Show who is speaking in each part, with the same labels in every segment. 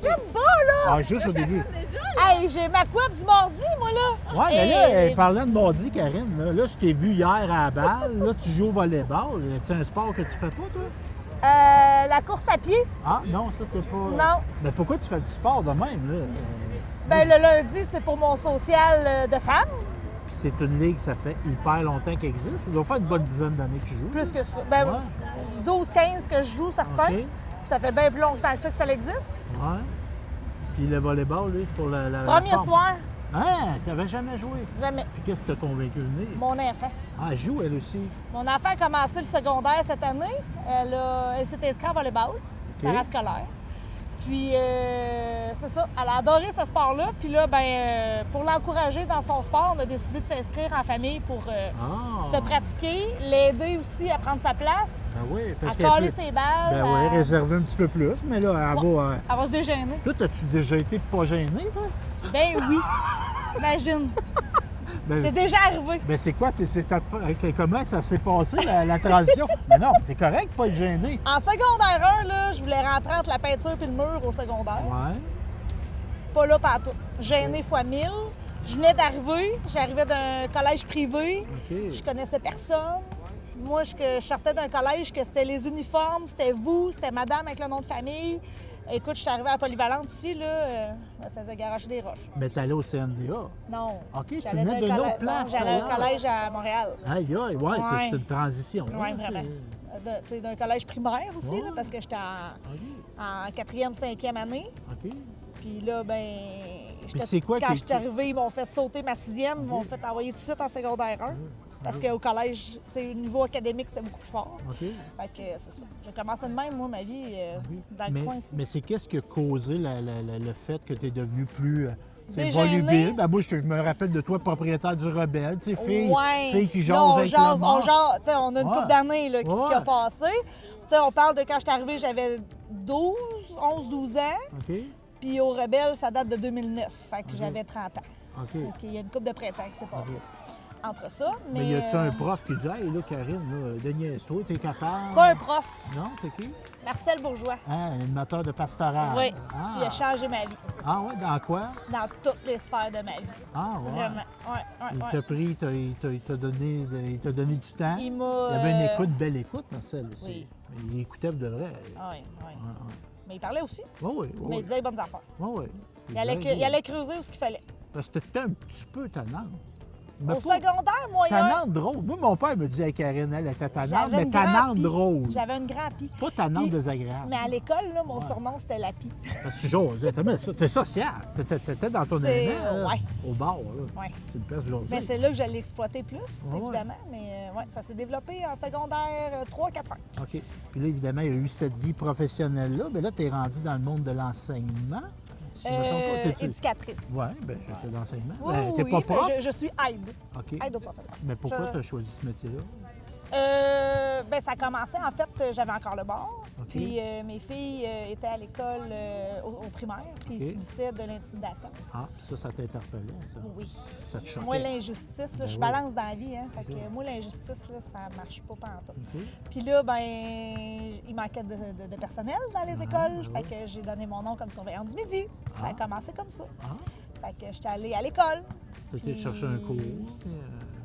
Speaker 1: filme pas, là!
Speaker 2: Ah, juste au début.
Speaker 1: Hey, j'ai ma couette du mardi, moi, là!
Speaker 2: Ouais, mais
Speaker 1: Hey,
Speaker 2: là, parlant de mardi, Karine, là, je t'ai vu hier à la balle. Là, tu joues au volleyball. C'est un sport que tu fais pas, toi?
Speaker 1: la course à pied,
Speaker 2: Ah, non, ça, t'es pas.
Speaker 1: Non.
Speaker 2: Mais pourquoi tu fais du sport de même, là?
Speaker 1: ben le lundi, c'est pour mon social de femmes.
Speaker 2: Puis c'est une ligue, ça fait hyper longtemps qu'elle existe. Ça doit faire une bonne dizaine d'années que tu joues.
Speaker 1: Plus que ça. Ben,
Speaker 2: Ouais.
Speaker 1: 12-15 que je joue, certains.
Speaker 2: OK.
Speaker 1: Ça fait bien plus longtemps que ça existe.
Speaker 2: Ouais. Puis le volleyball, lui, c'est pour la
Speaker 1: Premier
Speaker 2: forme.
Speaker 1: soir,
Speaker 2: Hein? T'avais jamais joué?
Speaker 1: jamais.
Speaker 2: Puis qu'est-ce qui t'a convaincu le nez?
Speaker 1: Mon enfant.
Speaker 2: Ah, elle joue, elle aussi.
Speaker 1: Mon enfant a commencé le secondaire cette année. Elle s'est inscrite en volleyball, parascolaire. Puis, c'est ça. Elle a adoré ce sport-là. Puis là, pour l'encourager dans son sport, on a décidé de s'inscrire en famille pour se pratiquer, l'aider aussi à prendre sa place,
Speaker 2: Ben oui,
Speaker 1: à
Speaker 2: parce qu'elle
Speaker 1: coller
Speaker 2: peut-
Speaker 1: ses balles.
Speaker 2: Ben oui, réserver un petit peu plus, mais là, elle va...
Speaker 1: Elle va se dégêner.
Speaker 2: Toi, as-tu déjà été pas gêné, toi?
Speaker 1: Ben oui. Imagine.
Speaker 2: Ben,
Speaker 1: C'est déjà arrivé.
Speaker 2: ben c'est quoi? Comment ça s'est passé, la transition? Mais non, c'est correct de pas être gêné.
Speaker 1: En secondaire 1, là, je voulais rentrer entre la peinture et le mur au secondaire.
Speaker 2: Ouais.
Speaker 1: Pas là partout. Gêné fois 1000. Je venais d'arriver. J'arrivais d'un collège privé.
Speaker 2: OK.
Speaker 1: Je connaissais personne. Moi, je sortais d'un collège que c'était les uniformes, c'était vous, c'était madame avec le nom de famille. Écoute, je suis arrivée à Polyvalente ici, là, je me faisais garocher des roches.
Speaker 2: Mais t'es allé au CNDA.
Speaker 1: Non.
Speaker 2: OK, tu
Speaker 1: J'allais
Speaker 2: venais
Speaker 1: d'un
Speaker 2: d'une autre
Speaker 1: collège-
Speaker 2: place,
Speaker 1: non, J'allais à un
Speaker 2: alors.
Speaker 1: collège à Montréal.
Speaker 2: Aïe, aïe, ouais,
Speaker 1: Ouais.
Speaker 2: c'est une transition.
Speaker 1: Oui,
Speaker 2: là,
Speaker 1: vraiment.
Speaker 2: c'est-
Speaker 1: Tu sais, d'un collège primaire aussi,
Speaker 2: Ouais.
Speaker 1: là, parce que j'étais
Speaker 2: OK,
Speaker 1: en 4e, 5e année.
Speaker 2: OK.
Speaker 1: Puis là,
Speaker 2: c'est quoi
Speaker 1: quand
Speaker 2: qui-
Speaker 1: je suis arrivée, ils m'ont fait sauter ma 6e, ils m'ont fait envoyer tout de suite en secondaire 1. Parce qu'au collège, tu sais, au niveau académique, c'était beaucoup plus fort.
Speaker 2: OK.
Speaker 1: Fait que c'est ça. J'ai commencé de même, moi, ma vie, dans le
Speaker 2: Mais,
Speaker 1: coin ici.
Speaker 2: mais c'est qu'est-ce qui a causé le fait que tu es devenu plus
Speaker 1: Dégênée.
Speaker 2: volubile? Ben moi, je me rappelle de toi, propriétaire du Rebelle, tu sais, fille,
Speaker 1: Ouais.
Speaker 2: fille qui jase
Speaker 1: Là, on
Speaker 2: avec
Speaker 1: jase,
Speaker 2: le mort.
Speaker 1: tu sais, on a une
Speaker 2: Ouais.
Speaker 1: couple d'années là, qui
Speaker 2: Ouais.
Speaker 1: a passé. Tu sais, on parle de quand je suis arrivée, j'avais 11-12 ans.
Speaker 2: OK,
Speaker 1: Puis au Rebelle, ça date de 2009. Fait que j'avais 30 ans.
Speaker 2: OK.
Speaker 1: Donc, il y a une couple de printemps qui s'est passé. Entre ça, mais...
Speaker 2: Mais y a-tu un prof qui dit, hey, là, Karine, là, déniaise-toi, t'es capable?
Speaker 1: Pas un prof.
Speaker 2: Non, c'est qui?
Speaker 1: Marcel Bourgeois.
Speaker 2: Ah, un animateur de pastoral.
Speaker 1: Oui.
Speaker 2: Ah.
Speaker 1: Il a changé ma vie.
Speaker 2: Ah, ouais, dans quoi?
Speaker 1: Dans toutes les sphères de ma vie.
Speaker 2: Ah, ouais.
Speaker 1: Vraiment. Ouais,
Speaker 2: Il
Speaker 1: ouais,
Speaker 2: t'a
Speaker 1: ouais.
Speaker 2: pris, il t'a donné du temps.
Speaker 1: Il m'a...
Speaker 2: Il y avait une écoute, belle écoute, Marcel aussi.
Speaker 1: Oui.
Speaker 2: Il écoutait de vrai.
Speaker 1: Ah oui, oui.
Speaker 2: Ouais, ouais.
Speaker 1: Mais il parlait aussi.
Speaker 2: Oui, oui,
Speaker 1: Mais
Speaker 2: oui.
Speaker 1: il disait les bonnes affaires.
Speaker 2: Oui, oui.
Speaker 1: Il allait creuser où ce qu'il fallait.
Speaker 2: Parce que t'étais un petit peu tannante.
Speaker 1: Au secondaire, moyen.
Speaker 2: Tannante drôle. Moi, mon père me disait, Karine, elle était tannante,
Speaker 1: J'avais
Speaker 2: mais
Speaker 1: une
Speaker 2: tannante
Speaker 1: grande pie.
Speaker 2: drôle.
Speaker 1: J'avais une grande pie.
Speaker 2: Pas tannante
Speaker 1: Puis-
Speaker 2: désagréable.
Speaker 1: Mais à l'école, là, mon surnom, c'était la pie.
Speaker 2: Parce que tu joues, t'es social. T'étais dans ton
Speaker 1: C'est-
Speaker 2: élément, là,
Speaker 1: ouais.
Speaker 2: au bar, là.
Speaker 1: Ouais.
Speaker 2: C'est une place aujourd'hui.
Speaker 1: Mais c'est là que je l'ai exploité plus,
Speaker 2: Ouais.
Speaker 1: évidemment. Mais ouais, ça s'est développé en secondaire 3, 4, 5.
Speaker 2: OK. Puis là, évidemment, il y a eu cette vie professionnelle-là. Mais là, tu es rendu dans le monde de l'enseignement. Si je me trompe pas, t'es-tu-
Speaker 1: Éducatrice.
Speaker 2: Oui, bien, c'est d'enseignement.
Speaker 1: Oui,
Speaker 2: Ben, t'es
Speaker 1: oui,
Speaker 2: pas
Speaker 1: mais
Speaker 2: prof.
Speaker 1: je suis aide.
Speaker 2: OK.
Speaker 1: Aide au professeur.
Speaker 2: Mais pourquoi
Speaker 1: Je-
Speaker 2: tu as choisi ce métier-là?
Speaker 1: Ça a commencé, en fait, j'avais encore le bar.
Speaker 2: OK.
Speaker 1: Puis mes filles étaient à l'école au primaire, puis
Speaker 2: OK.
Speaker 1: ils subissaient de l'intimidation.
Speaker 2: Ah, puis ça t'interpellait, ça.
Speaker 1: Oui.
Speaker 2: Ça te choquait.
Speaker 1: Moi, l'injustice, là,
Speaker 2: Ben
Speaker 1: je
Speaker 2: oui.
Speaker 1: balance dans la vie, hein. Fait
Speaker 2: OK.
Speaker 1: que moi, l'injustice, là, ça marche pas pantoute.
Speaker 2: OK.
Speaker 1: Puis là, il manquait de personnel dans les écoles.
Speaker 2: ben
Speaker 1: Fait que j'ai donné mon nom comme surveillante du midi. Ça a
Speaker 2: Ah.
Speaker 1: commencé comme ça.
Speaker 2: Ah,
Speaker 1: Fait que j'étais allée à l'école.
Speaker 2: tu été
Speaker 1: Puis-
Speaker 2: chercher un cours.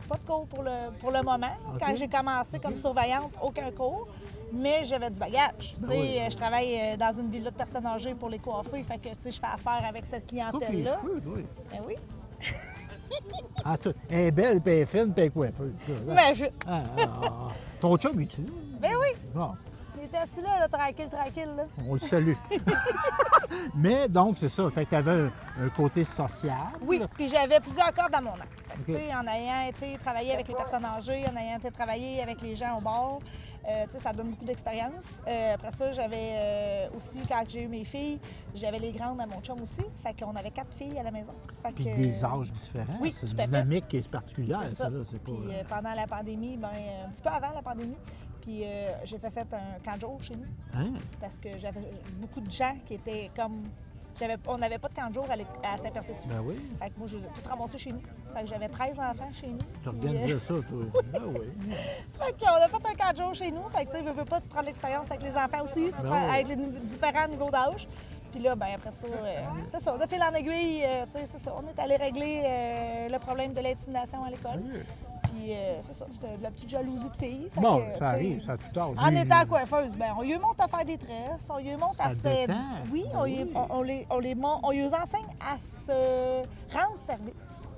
Speaker 1: Pas de cours pour le moment. là.
Speaker 2: OK.
Speaker 1: Quand j'ai commencé comme surveillante, aucun cours. Mais j'avais du bagage.
Speaker 2: Ben
Speaker 1: Tu sais,
Speaker 2: oui.
Speaker 1: Je travaille dans une villa de personnes âgées pour les coiffer. Fait que tu sais, je fais affaire avec cette
Speaker 2: Coupe les
Speaker 1: clientèle-là.
Speaker 2: cheveux, oui.
Speaker 1: Ben oui.
Speaker 2: Ah, elle est belle, puis elle est fine, puis elle est coiffeuse.
Speaker 1: Mais je...
Speaker 2: Ah, ah, ah. Ton chum, est-tu?
Speaker 1: Ben oui.
Speaker 2: Bon,
Speaker 1: Il était assis là, tranquille, là.
Speaker 2: on le salue. Mais donc, c'est ça. Fait que tu avais un côté social.
Speaker 1: Oui, puis j'avais plusieurs cordes à mon arc. Fait que,
Speaker 2: OK.
Speaker 1: tu sais, en ayant été travailler avec les personnes âgées, en ayant été travailler avec les gens au bar, tu sais, ça donne beaucoup d'expérience. Après ça, j'avais aussi, quand j'ai eu mes filles, j'avais les grandes à mon chum aussi. Fait qu'on avait 4 filles à la maison. Fait
Speaker 2: Puis
Speaker 1: que,
Speaker 2: des âges différents.
Speaker 1: oui,
Speaker 2: c'est une
Speaker 1: tout à fait.
Speaker 2: dynamique qui est particulière,
Speaker 1: c'est
Speaker 2: ça.
Speaker 1: ça.
Speaker 2: Là. C'est pas,
Speaker 1: Puis pendant la pandémie, un petit peu avant la pandémie, puis j'ai fait un camp de jour chez nous.
Speaker 2: Hein?
Speaker 1: Parce que j'avais beaucoup de gens qui étaient comme... On n'avait pas de camp de jour à Saint-Perpétue.
Speaker 2: Ben oui.
Speaker 1: Fait que moi, je les ai tous ramassés chez nous. Fait que j'avais 13 enfants chez nous.
Speaker 2: Tu
Speaker 1: Puis,
Speaker 2: organisais ça, toi. Ben oui.
Speaker 1: Fait qu'on a fait un camp de jour chez nous. Fait que tu sais, veux pas, tu prends de l'expérience avec les enfants aussi. Tu
Speaker 2: Ben
Speaker 1: prends
Speaker 2: oui.
Speaker 1: avec les différents niveaux d'âge. Puis là, ben après ça, c'est ça. De fil en aiguille, tu sais, c'est ça. On est allé régler le problème de l'intimidation à l'école. Puis c'est ça, c'était de la petite jalousie de filles. Fait
Speaker 2: Bon,
Speaker 1: que,
Speaker 2: ça arrive, ça a tout âge.
Speaker 1: En étant coiffeuse, ben on lui monte à faire des tresses, on lui monte à
Speaker 2: Ça
Speaker 1: se...
Speaker 2: détend.
Speaker 1: Oui,
Speaker 2: Ben oui.
Speaker 1: on lui enseigne à se rendre service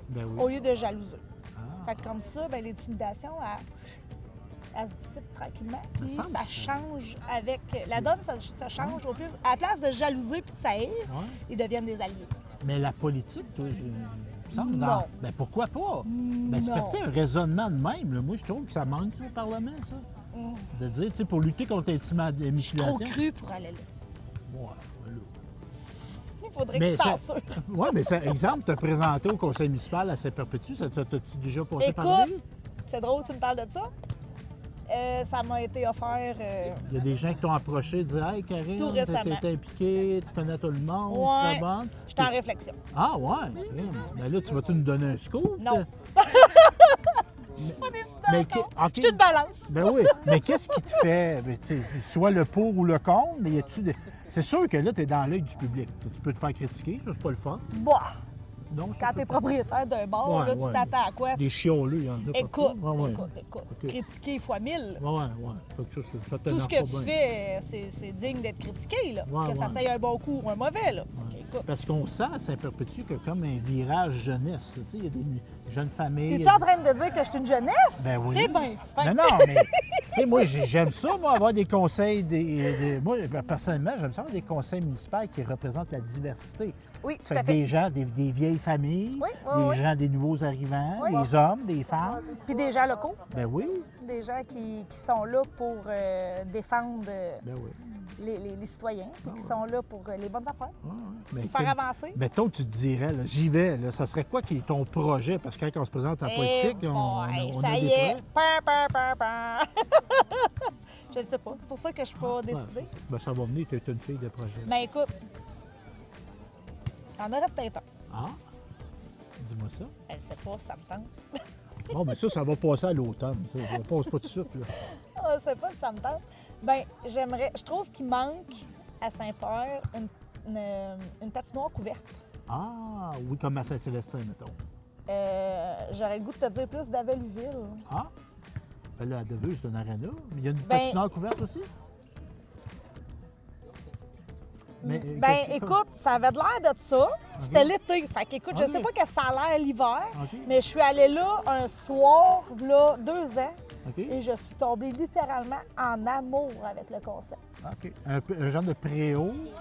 Speaker 2: Ben
Speaker 1: au
Speaker 2: oui.
Speaker 1: lieu de jalouser.
Speaker 2: Ah.
Speaker 1: Fait que comme ça, ben l'intimidation, elle se dissipe tranquillement.
Speaker 2: Me
Speaker 1: Puis
Speaker 2: semble
Speaker 1: ça
Speaker 2: ça.
Speaker 1: change avec... La donne, ça change. Au plus, à la place de jalouser puis de saillir,
Speaker 2: Ouais.
Speaker 1: ils deviennent des alliés.
Speaker 2: Mais la politique, toi, il me semble,
Speaker 1: Non.
Speaker 2: Ben pourquoi pas? Ben, tu
Speaker 1: Non.
Speaker 2: fais un raisonnement de même. Là. Moi, je trouve que ça manque au Parlement, ça. De dire, tu sais, pour lutter contre
Speaker 1: Je suis trop
Speaker 2: l'intimidation.
Speaker 1: cru pour aller là.
Speaker 2: Ouais, voilà.
Speaker 1: Il faudrait
Speaker 2: Mais
Speaker 1: qu'ils
Speaker 2: ça-
Speaker 1: censurent.
Speaker 2: Oui, mais ça, exemple, te présenter au conseil municipal à Saint-Perpétue, ça t'as-tu déjà passé par là?
Speaker 1: Écoute, c'est drôle que tu me parles de ça. Ça m'a été offert.
Speaker 2: Il y a des gens qui t'ont approché et dit Hey, Karine,
Speaker 1: Tout récemment.
Speaker 2: t'es impliquée, tu connais tout le monde, tu
Speaker 1: Ouais.
Speaker 2: serais bonne.
Speaker 1: J'étais en réflexion.
Speaker 2: Ah, ouais. Ben là, tu vas-tu nous donner un scoop?
Speaker 1: Non. Je suis pas décidée
Speaker 2: Mais
Speaker 1: encore.
Speaker 2: ok.
Speaker 1: Je suis une balance.
Speaker 2: Ben oui. Mais qu'est-ce qui te fait, ben, tu sais, soit le pour ou le contre, mais y a-tu des... C'est sûr que là, tu es dans l'œil du public. Tu peux te faire critiquer, ça, c'est pas le fun.
Speaker 1: Bah,
Speaker 2: Non, ça,
Speaker 1: quand
Speaker 2: c'est
Speaker 1: t'es
Speaker 2: pas-
Speaker 1: propriétaire d'un bar,
Speaker 2: Ouais,
Speaker 1: là, tu
Speaker 2: ouais.
Speaker 1: t'attends à quoi?
Speaker 2: Des chioleux, il y en a pas.
Speaker 1: Écoute,
Speaker 2: Ouais, ouais.
Speaker 1: écoute.
Speaker 2: Ok.
Speaker 1: Critiquer fois 1000.
Speaker 2: Ouais, ouais. Fait que ça
Speaker 1: Tout ce
Speaker 2: t'énerve
Speaker 1: que
Speaker 2: pas
Speaker 1: tu
Speaker 2: bien.
Speaker 1: fais, c'est digne d'être critiqué, là.
Speaker 2: Ouais,
Speaker 1: que ça
Speaker 2: ouais.
Speaker 1: soit un bon coup ou un mauvais, là. OK, écoute.
Speaker 2: Parce qu'on sent à Saint-Perpétue que comme un virage jeunesse. Tu sais, il y a des jeunes familles.
Speaker 1: T'es-tu en train de dire que je suis une jeunesse?
Speaker 2: Ben oui.
Speaker 1: T'es bien fin.
Speaker 2: Non, mais tu sais, moi, j'aime ça, moi, avoir des conseils. Moi, personnellement, j'aime ça avoir des conseils municipaux qui représentent la diversité.
Speaker 1: Oui, tout
Speaker 2: Fait
Speaker 1: à
Speaker 2: que
Speaker 1: fait.
Speaker 2: des gens, des vieilles familles,
Speaker 1: Oui, oui,
Speaker 2: des
Speaker 1: oui.
Speaker 2: gens, des nouveaux arrivants,
Speaker 1: Oui.
Speaker 2: des hommes, des femmes.
Speaker 1: Puis des gens locaux,
Speaker 2: Ben oui,
Speaker 1: des gens qui sont là pour défendre
Speaker 2: ben oui.
Speaker 1: les citoyens, puis qui sont là pour les bonnes affaires,
Speaker 2: Ouais, ouais. Mais
Speaker 1: pour
Speaker 2: tu sais,
Speaker 1: faire avancer.
Speaker 2: mettons que tu te dirais, là, j'y vais, là, ça serait quoi qui est ton projet? Parce que quand on se présente en politique,
Speaker 1: Eh boy,
Speaker 2: on
Speaker 1: ça
Speaker 2: a
Speaker 1: y
Speaker 2: des
Speaker 1: est.
Speaker 2: projets.
Speaker 1: Pam. Je sais pas. C'est pour ça que je suis pas
Speaker 2: Ouais,
Speaker 1: décidée.
Speaker 2: ben, ça va venir, tu es une fille de projet.
Speaker 1: Mais écoute, il y en aurait peut-être un.
Speaker 2: Ah, dis-moi ça.
Speaker 1: Je sais pas, ça me tente.
Speaker 2: Bon, mais ça va passer à l'automne. Ça ne passe pas tout de suite. Là.
Speaker 1: Je sais pas si ça me tente. Ben, je trouve qu'il manque à Saint-Père une patinoire couverte.
Speaker 2: Ah, oui, comme à Saint-Célestin, mettons.
Speaker 1: J'aurais le goût de te dire plus d'Aveluville.
Speaker 2: Ah, ben là, à Deveux, c'est un aréna. Mais il y a une
Speaker 1: Ben-
Speaker 2: patinoire couverte aussi? Mais,
Speaker 1: Ben, écoute, ça avait de l'air de ça. C'était l'été. Fait qu'écoute, je
Speaker 2: Ok.
Speaker 1: sais pas que ça a l'air l'hiver,
Speaker 2: OK.
Speaker 1: mais je suis allée là un soir, là, 2 ans,
Speaker 2: OK.
Speaker 1: et je suis tombée littéralement en amour avec le concept.
Speaker 2: OK. Un genre de préau.
Speaker 1: Oui.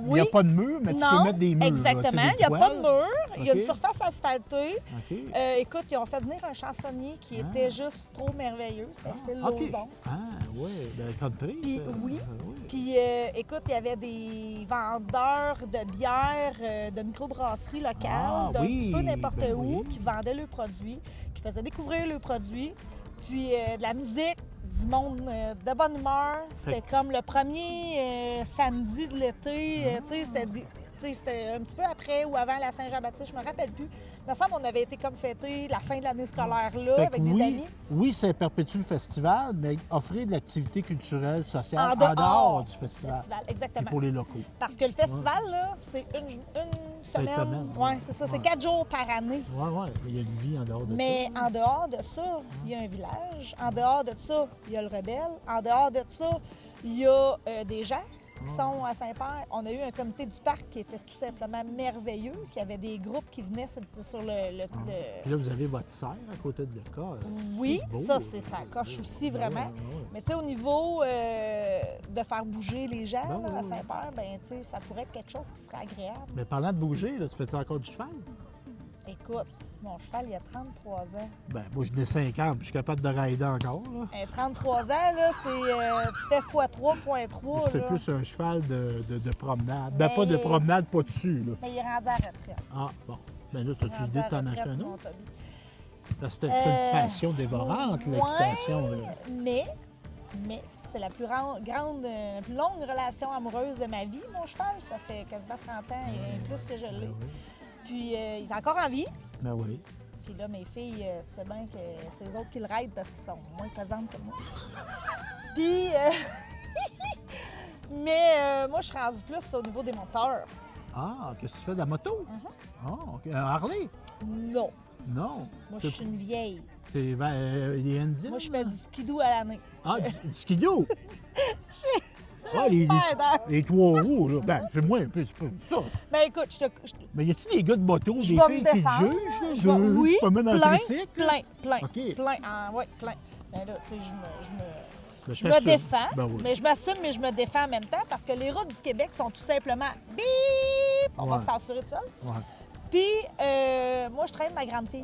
Speaker 2: Il n'y a pas de mur, mais tu
Speaker 1: non,
Speaker 2: peux mettre des murs. là,
Speaker 1: exactement.
Speaker 2: tu sais, des
Speaker 1: Il n'y a pas de
Speaker 2: toiles.
Speaker 1: mur. Il y a une
Speaker 2: OK.
Speaker 1: surface asphaltée.
Speaker 2: OK.
Speaker 1: Écoute, ils ont fait venir un chansonnier qui
Speaker 2: Ah.
Speaker 1: était juste trop merveilleux. C'était Phil
Speaker 2: OK.
Speaker 1: Lauzon.
Speaker 2: Ah, oui, ben country.
Speaker 1: Puis,
Speaker 2: ça.
Speaker 1: oui.
Speaker 2: Oui.
Speaker 1: Puis, écoute, il y avait des vendeurs de bière, de microbrasseries locales,
Speaker 2: Ah,
Speaker 1: d'un
Speaker 2: oui,
Speaker 1: petit peu n'importe
Speaker 2: ben
Speaker 1: où,
Speaker 2: oui.
Speaker 1: qui vendaient leurs produits, qui faisaient découvrir leurs produits. Puis, de la musique, du monde de bonne humeur. C'était comme le premier samedi de l'été. Tu sais, c'était un petit peu après ou avant la Saint-Jean-Baptiste, je me rappelle plus. Il me semble qu'on avait été comme fêter la fin de l'année scolaire là,
Speaker 2: Fait que
Speaker 1: avec des
Speaker 2: oui,
Speaker 1: amis.
Speaker 2: oui, ça perpétue le festival, mais offrir de l'activité culturelle, sociale
Speaker 1: En dehors
Speaker 2: du festival. Puis
Speaker 1: exactement.
Speaker 2: pour les locaux.
Speaker 1: Parce que le festival, là, c'est une semaine.
Speaker 2: semaine,
Speaker 1: Oui,
Speaker 2: ouais.
Speaker 1: c'est ça.
Speaker 2: Ouais.
Speaker 1: C'est 4 jours par année.
Speaker 2: Oui, oui, mais il y a une vie en dehors de
Speaker 1: Mais
Speaker 2: ça.
Speaker 1: en dehors de ça, il y a un village. En dehors de ça, il y a le Rebelle. En dehors de ça, il y a des gens qui sont à Saint-Père. On a eu un comité du parc qui était tout simplement merveilleux, qui avait des groupes qui venaient sur le
Speaker 2: Puis là, vous avez votre serre à côté de l'école.
Speaker 1: Oui,
Speaker 2: beau,
Speaker 1: ça, c'est sa coche aussi, vraiment.
Speaker 2: Ouais, ouais.
Speaker 1: Mais tu sais, au niveau de faire bouger les gens
Speaker 2: Ben
Speaker 1: là, à
Speaker 2: oui.
Speaker 1: Saint-Père, ben tu sais, ça pourrait être quelque chose qui serait agréable.
Speaker 2: Mais parlant de bouger, là, tu fais encore du cheval?
Speaker 1: Écoute, mon cheval, il a 33 ans.
Speaker 2: Ben, moi, je n'ai 50, puis je suis capable de rider encore. Là.
Speaker 1: 33 ans, là, c'est, tu fais x3.3.
Speaker 2: Je fais
Speaker 1: là.
Speaker 2: plus un cheval de promenade. Ben, pas de
Speaker 1: Mais-
Speaker 2: promenade, pas dessus. Là.
Speaker 1: Mais il est rendu à la retraite.
Speaker 2: Ah, bon. Ben là,
Speaker 1: Il est
Speaker 2: as-tu
Speaker 1: rendu
Speaker 2: l'idée
Speaker 1: à
Speaker 2: de t'en
Speaker 1: la
Speaker 2: acheter
Speaker 1: retraite,
Speaker 2: un
Speaker 1: mon
Speaker 2: autre?
Speaker 1: Toby.
Speaker 2: Parce que c'est une passion dévorante,
Speaker 1: ouais,
Speaker 2: l'équitation. là.
Speaker 1: Mais c'est la plus plus longue relation amoureuse de ma vie, mon cheval. Ça fait quasiment 30 ans et plus que je l'ai.
Speaker 2: Ben oui.
Speaker 1: Puis il est encore en vie.
Speaker 2: Ben oui.
Speaker 1: Puis là, mes filles, tu sais bien que c'est eux autres qui le raident parce qu'ils sont moins pesantes que moi. Puis, mais moi, moi, je suis rendue plus au niveau des moteurs.
Speaker 2: Ah, qu'est-ce que tu fais de la moto? Ah, OK. Un Harley?
Speaker 1: Non.
Speaker 2: Non.
Speaker 1: Moi, je suis une vieille.
Speaker 2: T'es les Indiens?
Speaker 1: Moi, je fais du skidoo à l'année.
Speaker 2: Ah, du skidoo? Ah,
Speaker 1: J'espère.
Speaker 2: les trois roues, là. Ben, c'est moins un peu, c'est pas ça.
Speaker 1: Ben écoute, je te...
Speaker 2: Mais y a-tu des gars de moto, des
Speaker 1: Je vais
Speaker 2: filles
Speaker 1: me
Speaker 2: qui te
Speaker 1: défendre,
Speaker 2: jugent, là?
Speaker 1: je vais- oui,
Speaker 2: Tu te promènes dans le
Speaker 1: plein,
Speaker 2: tricycle?
Speaker 1: plein.
Speaker 2: OK.
Speaker 1: Plein, plein. Ben là, tu sais,
Speaker 2: Ben,
Speaker 1: je me
Speaker 2: t'assumes.
Speaker 1: défends,
Speaker 2: Ben oui.
Speaker 1: mais je m'assume, mais je me défends en même temps parce que les routes du Québec sont tout simplement bip! On va
Speaker 2: Ouais.
Speaker 1: se censurer de ça.
Speaker 2: Ouais.
Speaker 1: Puis, moi, je traîne ma grande fille.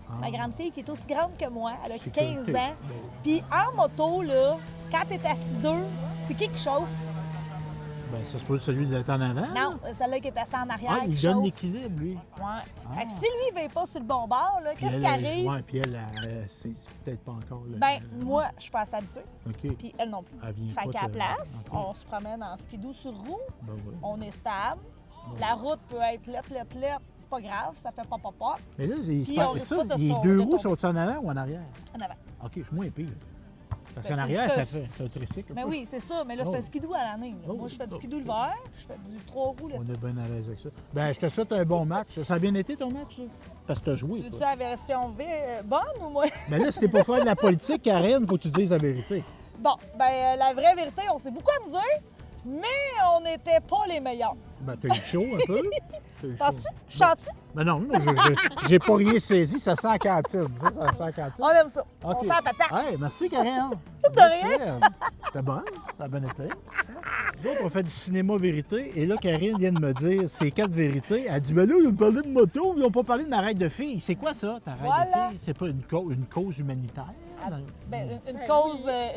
Speaker 2: Ah.
Speaker 1: Ma grande fille qui est aussi grande que moi, elle a
Speaker 2: Sécurité.
Speaker 1: 15 ans.
Speaker 2: Ben
Speaker 1: Puis en moto, là, quand t'es assis deux, c'est qui chauffe?
Speaker 2: Ben, ça se peut celui d'être en avant?
Speaker 1: Non, celle-là qui est assise en arrière.
Speaker 2: Ah, il
Speaker 1: qui
Speaker 2: donne
Speaker 1: chauffe.
Speaker 2: l'équilibre, lui.
Speaker 1: Ouais. Fait que si lui, il ne va pas sur le bon bord, là,
Speaker 2: Puis
Speaker 1: qu'est-ce
Speaker 2: elle,
Speaker 1: qui arrive?
Speaker 2: Ouais, puis elle, c'est peut-être pas encore. Là,
Speaker 1: Ben, moi, je suis pas assez habituée.
Speaker 2: OK.
Speaker 1: Puis elle non plus.
Speaker 2: Elle vient
Speaker 1: Fait
Speaker 2: pas
Speaker 1: qu'à la
Speaker 2: te-
Speaker 1: place,
Speaker 2: OK.
Speaker 1: on se promène en skidoo sur roue,
Speaker 2: Ben, ouais.
Speaker 1: on est stable. La route peut être lettre, pas grave, ça fait pas.
Speaker 2: Mais là,
Speaker 1: Puis on risque
Speaker 2: ça,
Speaker 1: pas de
Speaker 2: les
Speaker 1: se
Speaker 2: deux
Speaker 1: de
Speaker 2: roues
Speaker 1: tomber.
Speaker 2: sont en avant ou en arrière?
Speaker 1: En avant.
Speaker 2: OK, je suis moins pire. Parce
Speaker 1: Ben,
Speaker 2: qu'en
Speaker 1: c'est
Speaker 2: arrière,
Speaker 1: ce
Speaker 2: ça
Speaker 1: que-
Speaker 2: fait c'est un tricycle.
Speaker 1: Mais oui, c'est ça. Mais là, c'est
Speaker 2: Oh.
Speaker 1: un skidoo à l'année. là.
Speaker 2: Oh,
Speaker 1: Moi, je fais du
Speaker 2: oh,
Speaker 1: skidoo
Speaker 2: OK.
Speaker 1: l'hiver, puis je fais du 3 roues
Speaker 2: On
Speaker 1: l'été.
Speaker 2: est bien à l'aise avec ça. Ben, je te souhaite un bon match. Ça a bien été ton match, ça? Parce que tu as joué.
Speaker 1: Tu veux-tu
Speaker 2: toi.
Speaker 1: la version bonne ou moi?
Speaker 2: Mais là, si t'es pour faire de la politique, Karen, faut que tu dises la vérité.
Speaker 1: Bon, ben la vraie vérité, on s'est beaucoup amusé, mais on n'était pas les meilleurs.
Speaker 2: Ben, t'as eu chaud un peu. T'as eu chaud.
Speaker 1: Penses-tu? Chantes-tu?
Speaker 2: Ben non, moi, j'ai pas rien saisi. Ça sent la cantine. Ça sent la cantine.
Speaker 1: On aime ça.
Speaker 2: OK.
Speaker 1: On sent la patate.
Speaker 2: Hey, merci, Karen.
Speaker 1: De rien.
Speaker 2: C'était bon. Ça a bien été. Nous autres, on fait du cinéma vérité. Et là, Karine vient de me dire ces 4 vérités. Elle dit, ben là, ils ont parlé de moto, ils n'ont pas parlé de ma raide de filles. C'est quoi ça, ta raide
Speaker 1: Voilà.
Speaker 2: de filles? C'est pas une cause humanitaire?
Speaker 1: Ben,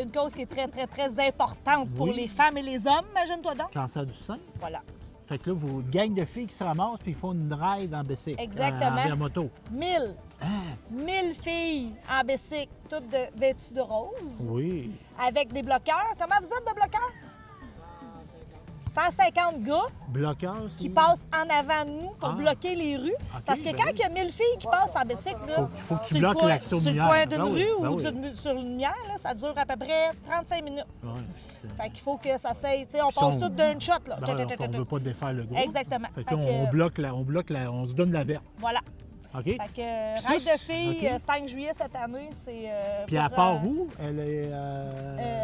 Speaker 1: une cause qui est très, très, très importante pour
Speaker 2: Oui.
Speaker 1: les femmes et les hommes, imagine-toi donc.
Speaker 2: Cancer du sein.
Speaker 1: Voilà.
Speaker 2: Fait que là, vous, une gang de filles qui se ramassent puis ils font une ride en bicycle.
Speaker 1: Exactement.
Speaker 2: En moto.
Speaker 1: 1000.
Speaker 2: Ah,
Speaker 1: 1000 filles en bicycle, toutes vêtues de rose,
Speaker 2: oui.
Speaker 1: avec des bloqueurs. Comment vous êtes de bloqueurs? 150 gars
Speaker 2: Bloqueur,
Speaker 1: qui
Speaker 2: c'est-
Speaker 1: passent en avant de nous pour
Speaker 2: Ah.
Speaker 1: bloquer les rues. Parce que
Speaker 2: ben
Speaker 1: quand
Speaker 2: oui.
Speaker 1: il y a 1000 filles qui passent en bicycle, là,
Speaker 2: Faut que tu
Speaker 1: sur le
Speaker 2: bloques
Speaker 1: coin-
Speaker 2: l'action de
Speaker 1: sur le
Speaker 2: lumière.
Speaker 1: coin d'une
Speaker 2: Ben oui,
Speaker 1: rue
Speaker 2: ben
Speaker 1: ou
Speaker 2: oui.
Speaker 1: sur une lumière, là, ça dure à peu près 35 minutes.
Speaker 2: Ouais,
Speaker 1: Fait qu'il faut que ça s'aille. Tu sais, on
Speaker 2: Puis on-
Speaker 1: passe tout d'un shot. Là.
Speaker 2: ben ouais, on ne veut pas défaire le groupe.
Speaker 1: Exactement.
Speaker 2: Fait que
Speaker 1: Fait
Speaker 2: là,
Speaker 1: que-
Speaker 2: on bloque on se donne la verte.
Speaker 1: Voilà.
Speaker 2: OK?
Speaker 1: Fait que
Speaker 2: ça,
Speaker 1: ride de
Speaker 2: c'est-
Speaker 1: filles,
Speaker 2: OK.
Speaker 1: 5 juillet cette année, c'est.
Speaker 2: Puis à
Speaker 1: pour,
Speaker 2: part où? Elle est.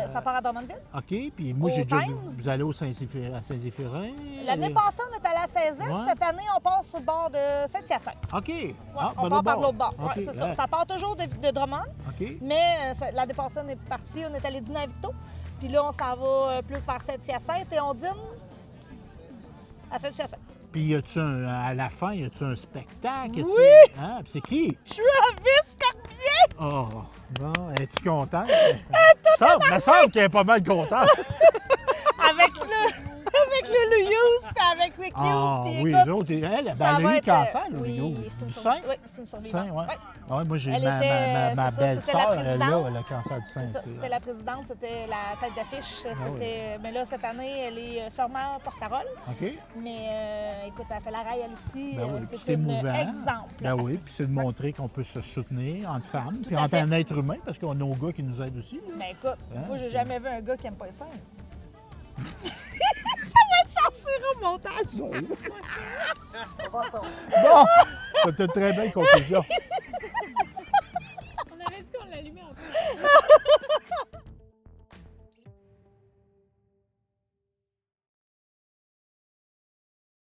Speaker 1: ça part à Drummondville.
Speaker 2: OK. Puis moi,
Speaker 1: Au
Speaker 2: j'ai déjà vu.
Speaker 1: Times.
Speaker 2: Vous allez au Saint-Zéphirin?
Speaker 1: L'année passée, on est allé à 16 ans.
Speaker 2: Ouais.
Speaker 1: Cette année, on passe sur le bord de Saint-Hyacinthe.
Speaker 2: OK.
Speaker 1: Ouais,
Speaker 2: Ah,
Speaker 1: on
Speaker 2: ben,
Speaker 1: part par
Speaker 2: l'autre
Speaker 1: l'autre bord.
Speaker 2: OK,
Speaker 1: Ouais, c'est ça.
Speaker 2: ouais.
Speaker 1: Ça part toujours de Drummond,
Speaker 2: OK.
Speaker 1: mais l'année passée, on est parti, on est allé dîner à Victo. Puis là, on s'en va plus vers Saint-Hyacinthe et on dîne à Saint-Hyacinthe.
Speaker 2: Puis y a-tu à la fin, y a-tu un spectacle? Y a-tu-
Speaker 1: Oui!
Speaker 2: Hein? Puis c'est qui?
Speaker 1: Je suis à Viscorbier!
Speaker 2: Oh, bon, es-tu contente? Me semble qu'elle est pas mal contente.
Speaker 1: Avec le Hughes, puis avec Rick
Speaker 2: Ah
Speaker 1: Hughes. Puis
Speaker 2: oui,
Speaker 1: écoute,
Speaker 2: les autres, elle
Speaker 1: ça
Speaker 2: a
Speaker 1: va
Speaker 2: eu le
Speaker 1: être,
Speaker 2: cancer, le
Speaker 1: oui,
Speaker 2: Rio.
Speaker 1: c'est une
Speaker 2: Du
Speaker 1: sur-
Speaker 2: sein?
Speaker 1: Oui, c'est une survivante.
Speaker 2: Sein, ouais.
Speaker 1: Ouais.
Speaker 2: Ouais, moi, j'ai
Speaker 1: Elle
Speaker 2: ma
Speaker 1: était,
Speaker 2: belle-sœur,
Speaker 1: c'est ça, c'était la
Speaker 2: elle a
Speaker 1: présidente.
Speaker 2: le cancer du sein.
Speaker 1: C'est ça,
Speaker 2: c'est-
Speaker 1: c'était la présidente, c'était la tête d'affiche.
Speaker 2: Ah
Speaker 1: C'était... Mais là, cette année, elle est sûrement porte-parole.
Speaker 2: OK?
Speaker 1: Mais écoute, elle fait la raille, elle aussi.
Speaker 2: Ben oui, puis
Speaker 1: c'est
Speaker 2: c'est
Speaker 1: une
Speaker 2: émouvant.
Speaker 1: exemple.
Speaker 2: Ben oui, puis c'est de montrer qu'on peut se soutenir entre femmes, puis
Speaker 1: à
Speaker 2: entre
Speaker 1: fait.
Speaker 2: un être humain, parce qu'on a nos gars qui nous aident aussi. là.
Speaker 1: Mais écoute,
Speaker 2: Hein,
Speaker 1: moi, j'ai
Speaker 2: c'est-
Speaker 1: jamais vu un gars qui aime pas les seins. Ça va être censuré au montage.
Speaker 2: Bon, c'était une très belle conclusion.